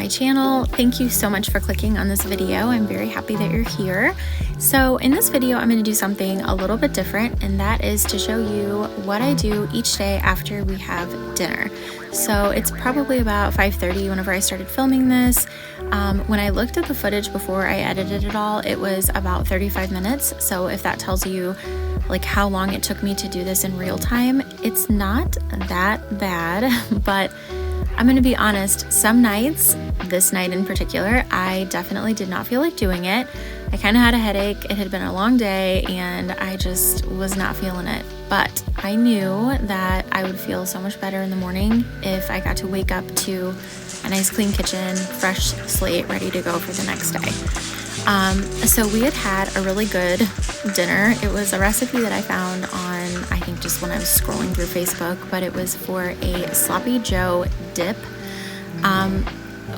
my channel. Thank you so much for clicking on this video. I'm very happy that you're here. So in this video, I'm going to do something a little bit different, and that is to show you what I do each day after we have dinner. So it's probably about 5:30 whenever I started filming this. When I looked at the footage before I edited it all, it was about 35 minutes. So if that tells you like how long it took me to do this in real time, it's not that bad, but I'm going to be honest, some nights, this night in particular, I definitely did not feel like doing it. I kind of had a headache. It had been a long day and I just was not feeling it. But I knew that I would feel so much better in the morning if I got to wake up to a nice clean kitchen, fresh slate, ready to go for the next day. So we had a really good dinner. It was a recipe that I found on, I think just when I was scrolling through Facebook, but it was for a sloppy joe dip,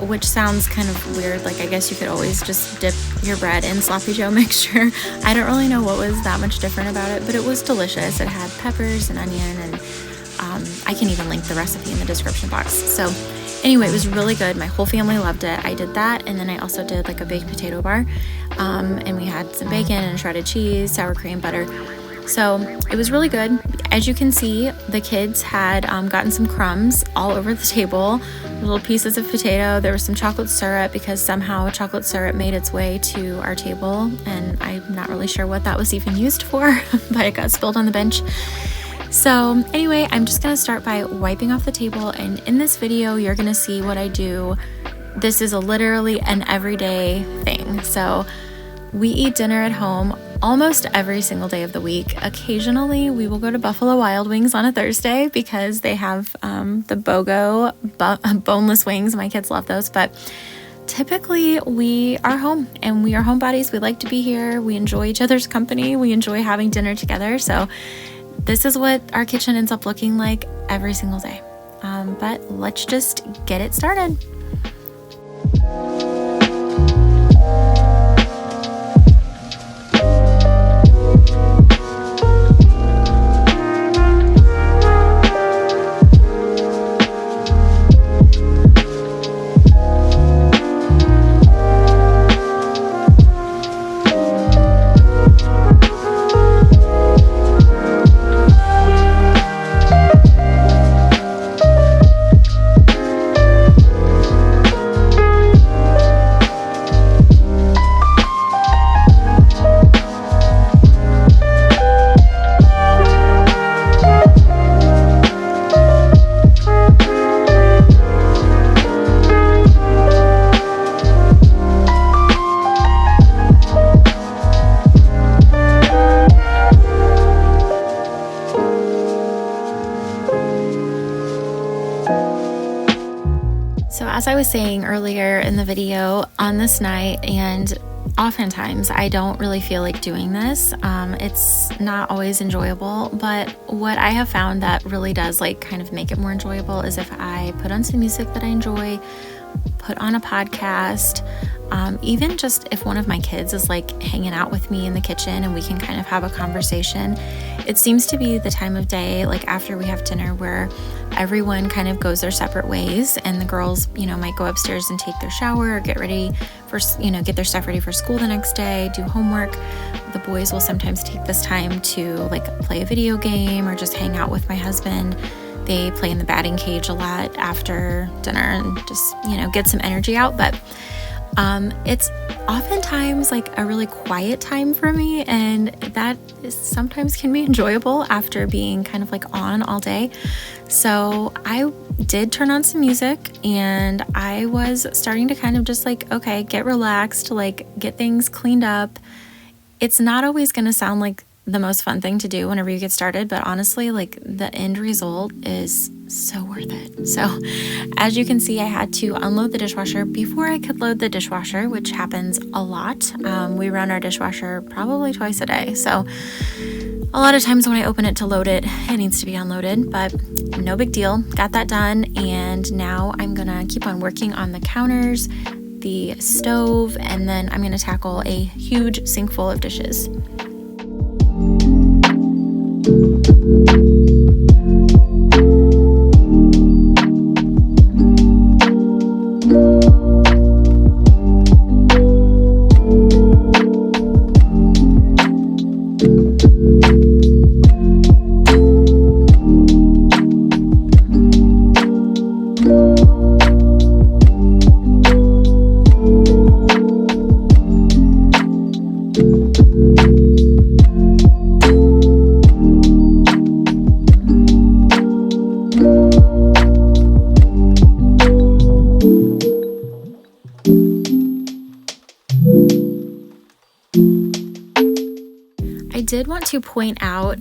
which sounds kind of weird. Like, I guess you could always just dip your bread in sloppy joe mixture. I don't really know what was that much different about it, but it was delicious. It had peppers and onion, and I can even link the recipe in the description box. So anyway, it was really good. My whole family loved it. I did that, and then I also did like a baked potato bar, and we had some bacon and shredded cheese, sour cream, butter. So it was really good. As you can see, the kids had gotten some crumbs all over the table, little pieces of potato. There was some chocolate syrup because somehow chocolate syrup made its way to our table, and I'm not really sure what that was even used for, but it got spilled on the bench. So anyway, I'm just gonna start by wiping off the table, and in this video, you're gonna see what I do. This is literally an everyday thing. So we eat dinner at home almost every single day of the week. Occasionally, we will go to Buffalo Wild Wings on a Thursday because they have the BOGO boneless wings. My kids love those, but typically we are home and we are homebodies. We like to be here. We enjoy each other's company. We enjoy having dinner together. So this is what our kitchen ends up looking like every single day. But let's just get it started. As I was saying earlier in the video, on this night, and oftentimes I don't really feel like doing this. It's not always enjoyable, but what I have found that really does like kind of make it more enjoyable is if I put on some music that I enjoy, put on a podcast, even just if one of my kids is like hanging out with me in the kitchen and we can kind of have a conversation. It seems to be the time of day, like after we have dinner, where everyone kind of goes their separate ways, and the girls, might go upstairs and take their shower or get ready for, get their stuff ready for school the next day, do homework. The boys will sometimes take this time to like play a video game or just hang out with my husband. They play in the batting cage a lot after dinner and just, get some energy out. But it's oftentimes like a really quiet time for me, and that sometimes can be enjoyable after being kind of like on all day. So I did turn on some music, and I was starting to kind of just like, okay, get relaxed, like get things cleaned up. It's not always going to sound like the most fun thing to do whenever you get started, but honestly, like the end result is so worth it. So as you can see, I had to unload the dishwasher before I could load the dishwasher, which happens a lot. We run our dishwasher probably twice a day. So a lot of times when I open it to load it, it needs to be unloaded, but no big deal. Got that done. And now I'm gonna keep on working on the counters, the stove, and then I'm gonna tackle a huge sink full of dishes. did want to point out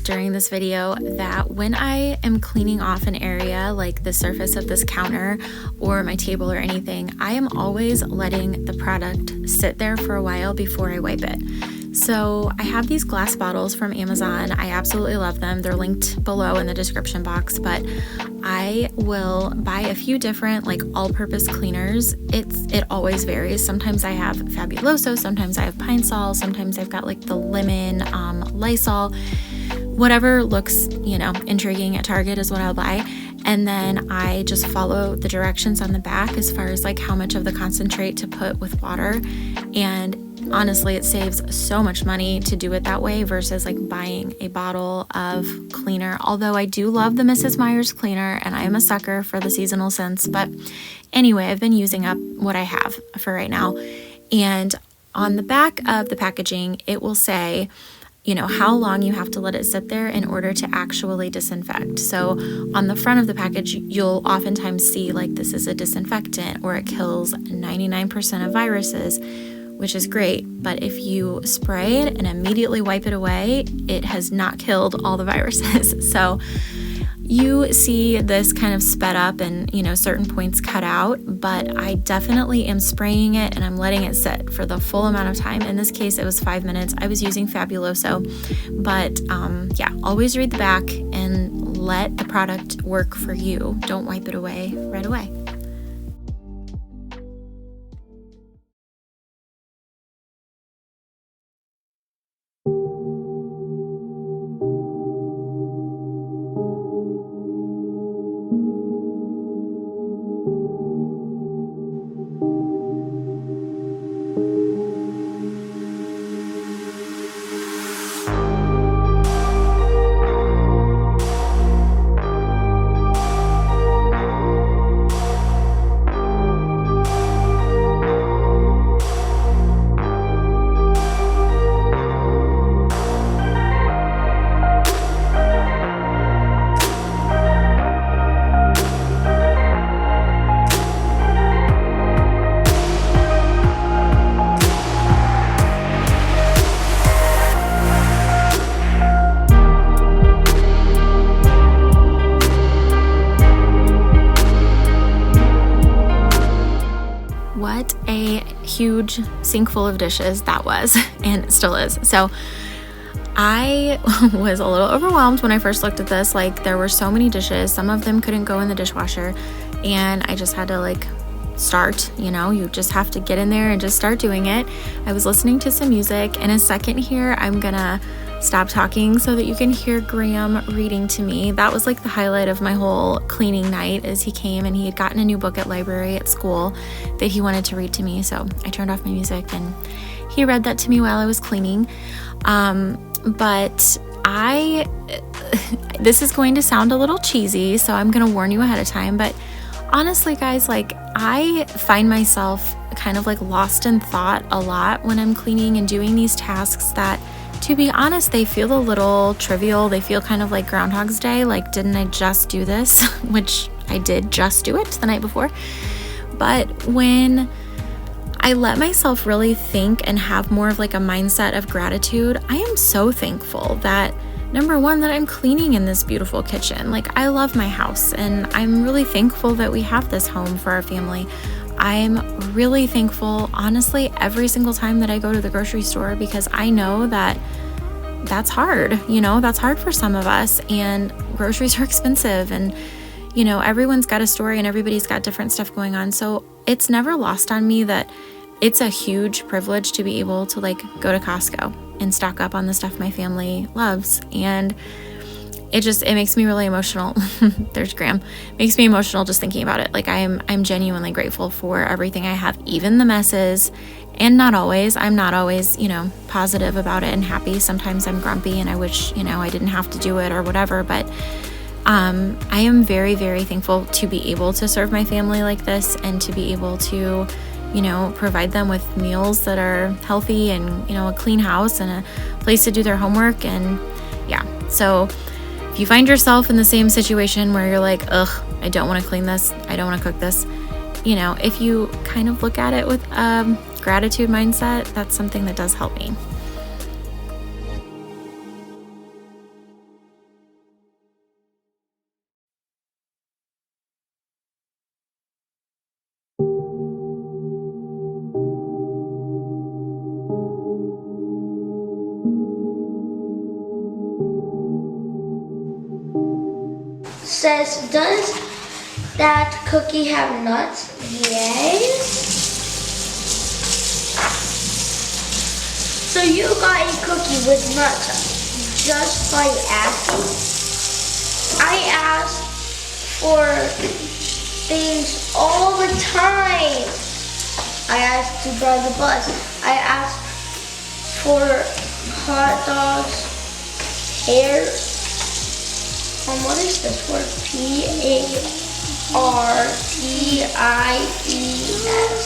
during this video that when I am cleaning off an area like the surface of this counter or my table or anything, I am always letting the product sit there for a while before I wipe it. So I have these glass bottles from Amazon. I absolutely love them. They're linked below in the description box, but I will buy a few different like all-purpose cleaners. It always varies. Sometimes I have Fabuloso, sometimes I have Pine Sol, sometimes I've got like the lemon Lysol. Whatever looks, intriguing at Target is what I'll buy. And then I just follow the directions on the back as far as like how much of the concentrate to put with water. And honestly, it saves so much money to do it that way versus like buying a bottle of cleaner. Although I do love the Mrs. Meyer's cleaner and I am a sucker for the seasonal scents. But anyway, I've been using up what I have for right now. And on the back of the packaging, it will say, how long you have to let it sit there in order to actually disinfect. So on the front of the package, you'll oftentimes see like this is a disinfectant or it kills 99% of viruses, which is great. But if you spray it and immediately wipe it away, it has not killed all the viruses. So you see this kind of sped up and, certain points cut out, but I definitely am spraying it and I'm letting it sit for the full amount of time. In this case, it was 5 minutes. I was using Fabuloso, but always read the back and let the product work for you. Don't wipe it away right away. What a huge sink full of dishes that was, and it still is. So I was a little overwhelmed when I first looked at this. Like, there were so many dishes. Some of them couldn't go in the dishwasher, and I just had to start, you just have to get in there and just start doing it. I was listening to some music. In a second here, I'm gonna stop talking so that you can hear Graham reading to me. That was like the highlight of my whole cleaning night, as he came and he had gotten a new book at library at school that he wanted to read to me. So I turned off my music and he read that to me while I was cleaning. But this is going to sound a little cheesy, so I'm gonna warn you ahead of time, but honestly, guys, I find myself kind of lost in thought a lot when I'm cleaning and doing these tasks that, to be honest, they feel a little trivial. They feel kind of like Groundhog's Day. Didn't I just do this? Which I did just do it the night before. But when I let myself really think and have more of a mindset of gratitude, I am so thankful that, number one, that I'm cleaning in this beautiful kitchen. I love my house and I'm really thankful that we have this home for our family. I'm really thankful, honestly, every single time that I go to the grocery store, because I know that that's hard. That's hard for some of us, and groceries are expensive, and everyone's got a story and everybody's got different stuff going on. So it's never lost on me that it's a huge privilege to be able to go to Costco and stock up on the stuff my family loves. And it makes me really emotional. There's Graham. It makes me emotional just thinking about it. I'm genuinely grateful for everything I have, even the messes. And I'm not always, positive about it and happy. Sometimes I'm grumpy and I wish, I didn't have to do it or whatever. But I am very, very thankful to be able to serve my family like this and to be able to, provide them with meals that are healthy and, a clean house and a place to do their homework. And yeah, so if you find yourself in the same situation where you're ugh, I don't want to clean this, I don't want to cook this, if you kind of look at it with a gratitude mindset, that's something that does help me. says, does that cookie have nuts? Yes. So you got a cookie with nuts just by asking? I ask for things all the time. I ask to drive the bus. I ask for hot dogs, hair. What is this word?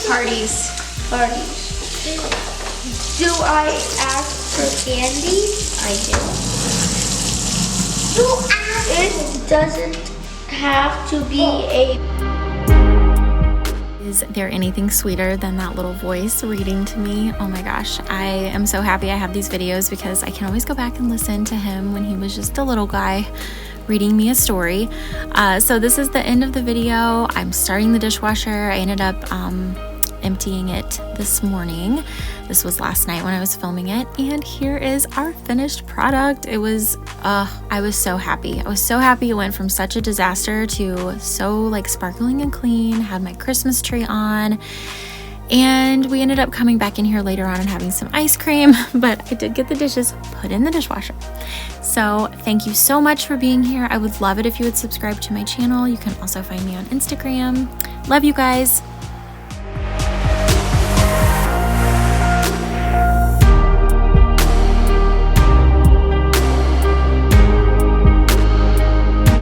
Parties. Parties. Do I ask for candy? I do. It doesn't have to be a... Is there anything sweeter than that little voice reading to me? Oh my gosh, I am so happy I have these videos because I can always go back and listen to him when he was just a little guy reading me a story. So this is the end of the video. I'm starting the dishwasher. I ended up emptying it this morning. This was last night when I was filming it, and here is our finished product. It was I was so happy. I was so happy it went from such a disaster to so like sparkling and clean. Had my Christmas tree on, and we ended up coming back in here later on and having some ice cream, but I did get the dishes put in the dishwasher. So thank you so much for being here. I would love it if you would subscribe to my channel. You can also find me on Instagram. Love you guys.